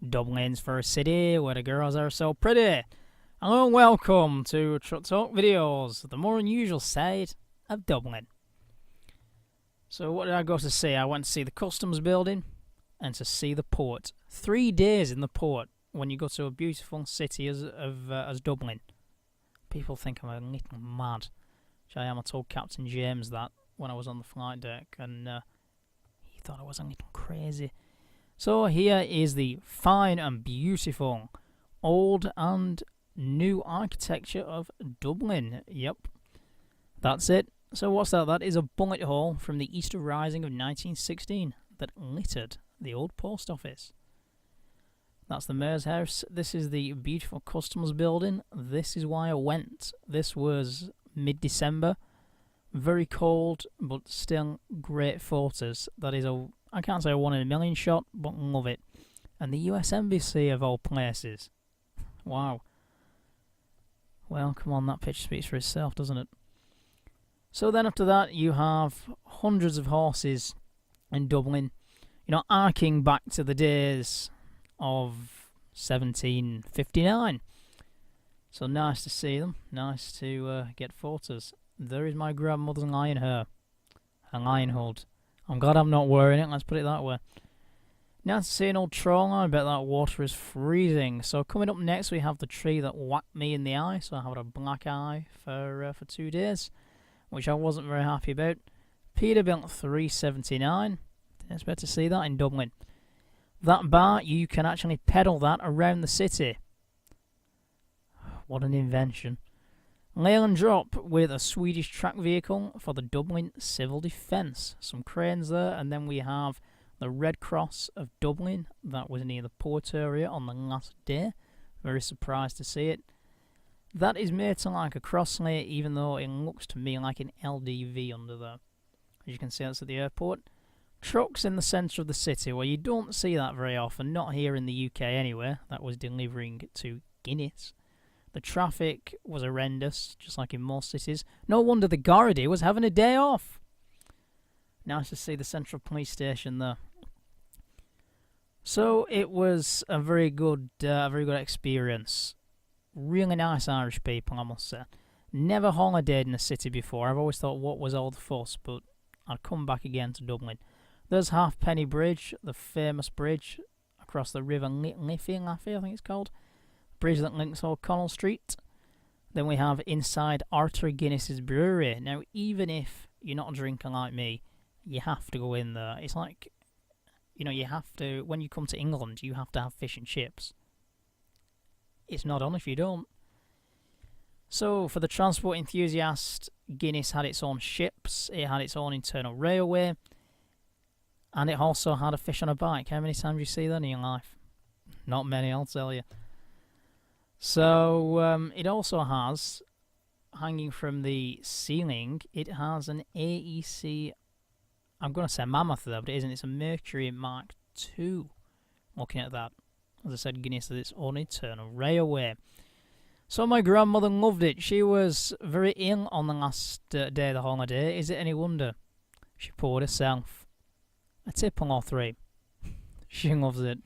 Dublin's for a city where the girls are so pretty. Hello and welcome to Truck Talk Videos, the more unusual side of Dublin. So what did I go to see? I went to see the customs building and to see the port. 3 days in the port when you go to a beautiful city as Dublin. People think I'm a little mad. Which I am. I told Captain James that when I was on the flight deck, and he thought I was a little crazy. So here is the fine and beautiful old and new architecture of Dublin. Yep, that's it. So what's that? That is a bullet hole from the Easter Rising of 1916 that littered the old post office. That's the Mayor's House. This is the beautiful customs building. This is why I went. This was mid-December. Very cold, but still great photos. That is I can't say a 1 in a million shot, but love it. And the US Embassy of all places. Wow. Well, come on, that picture speaks for itself, doesn't it? So then after that, you have hundreds of horses in Dublin. You know, arcing back to the days of 1759. So nice to see them. Nice to get photos. There is my grandmother's lion hair. Her lion hood. I'm glad I'm not wearing it, let's put it that way. Now to see an old trawler, I bet that water is freezing. So coming up next we have the tree that whacked me in the eye. So I had a black eye for 2 days, which I wasn't very happy about. Peterbilt 379. Didn't expect to see that in Dublin. That bar, you can actually pedal that around the city. What an invention. Leyland Drop with a Swedish track vehicle for the Dublin Civil Defence. Some cranes there, and then we have the Red Cross of Dublin. That was near the port area on the last day. Very surprised to see it. That is made to like a Crossley, even though it looks to me like an LDV under there. As you can see, that's at the airport. Trucks in the centre of the city, where you don't see that very often, not here in the UK anyway. That was delivering to Guinness. The traffic was horrendous, just like in most cities. No wonder the Gardaí was having a day off. Nice to see the Central Police Station there. So it was a very good experience. Really nice Irish people, I must say. Never holidayed in a city before. I've always thought, what was all the fuss? But I'd come back again to Dublin. There's Halfpenny Bridge, the famous bridge across the river Liffey, I think it's called. Bridge that links O'Connell Street. Then we have inside Arthur Guinness's brewery. Now, even if you're not a drinker like me, you have to go in there. It's like, you have to, when you come to England, you have to have fish and chips. It's not on if you don't. So, for the transport enthusiast, Guinness had its own ships, it had its own internal railway, and it also had a fish on a bike. How many times do you see that in your life? Not many, I'll tell you. So, it also has, hanging from the ceiling, it has an AEC, I'm going to say Mammoth there, but it isn't. It's a Mercury Mark II. Looking at that. As I said, Guinness has its own internal railway. So my grandmother loved it. She was very ill on the last day of the holiday. Is it any wonder? She poured herself a tipple or 3. She loves it.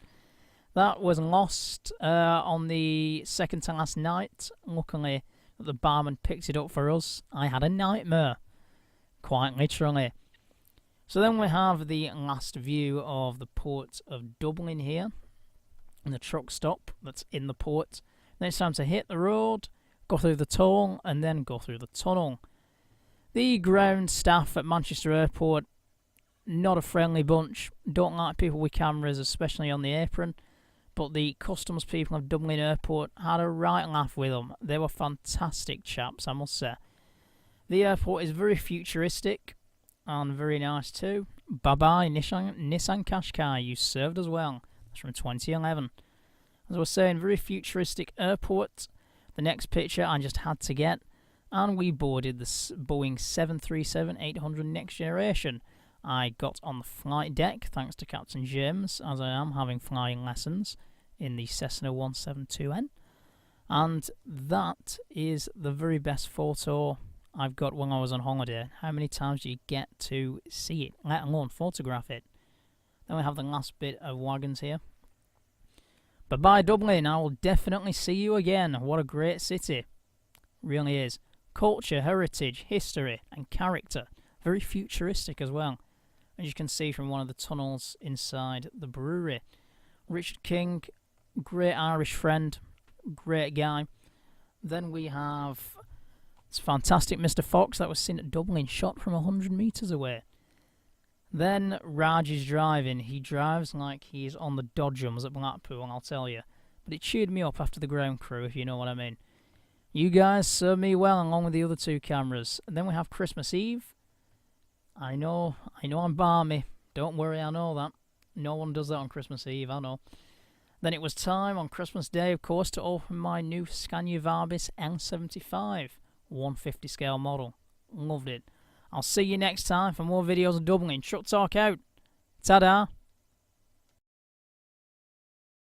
That was lost on the second to last night. Luckily, the barman picked it up for us. I had a nightmare. Quite literally. So then we have the last view of the port of Dublin here. And the truck stop that's in the port. Then it's time to hit the road, go through the toll, and then go through the tunnel. The ground staff at Manchester Airport, not a friendly bunch. Don't like people with cameras, especially on the apron. But the customs people of Dublin Airport had a right laugh with them. They were fantastic chaps, I must say. The airport is very futuristic and very nice too. Bye-bye, Nissan Qashqai, you served as well. That's from 2011. As I was saying, very futuristic airport. The next picture I just had to get. And we boarded the Boeing 737-800 Next Generation. I got on the flight deck, thanks to Captain James, as I am having flying lessons in the Cessna 172N. And that is the very best photo I've got when I was on holiday. How many times do you get to see it, let alone photograph it? Then we have the last bit of wagons here. Bye-bye, Dublin. I will definitely see you again. What a great city. Really is. Culture, heritage, history, and character. Very futuristic as well, as you can see from one of the tunnels inside the brewery. Richard King, great Irish friend, great guy. Then we have this fantastic Mr. Fox that was seen at Dublin, shot from 100 metres away. Then Raj is driving. He drives like he's on the Dodgems at Blackpool, I'll tell you. But it cheered me up after the ground crew, if you know what I mean. You guys served me well along with the other two cameras. And then we have Christmas Eve. I know I'm balmy. Don't worry, I know that. No one does that on Christmas Eve, I know. Then it was time on Christmas Day, of course, to open my new Scania Varbis L75 150 scale model. Loved it. I'll see you next time for more videos of Dublin. Truck Talk out. Ta-da.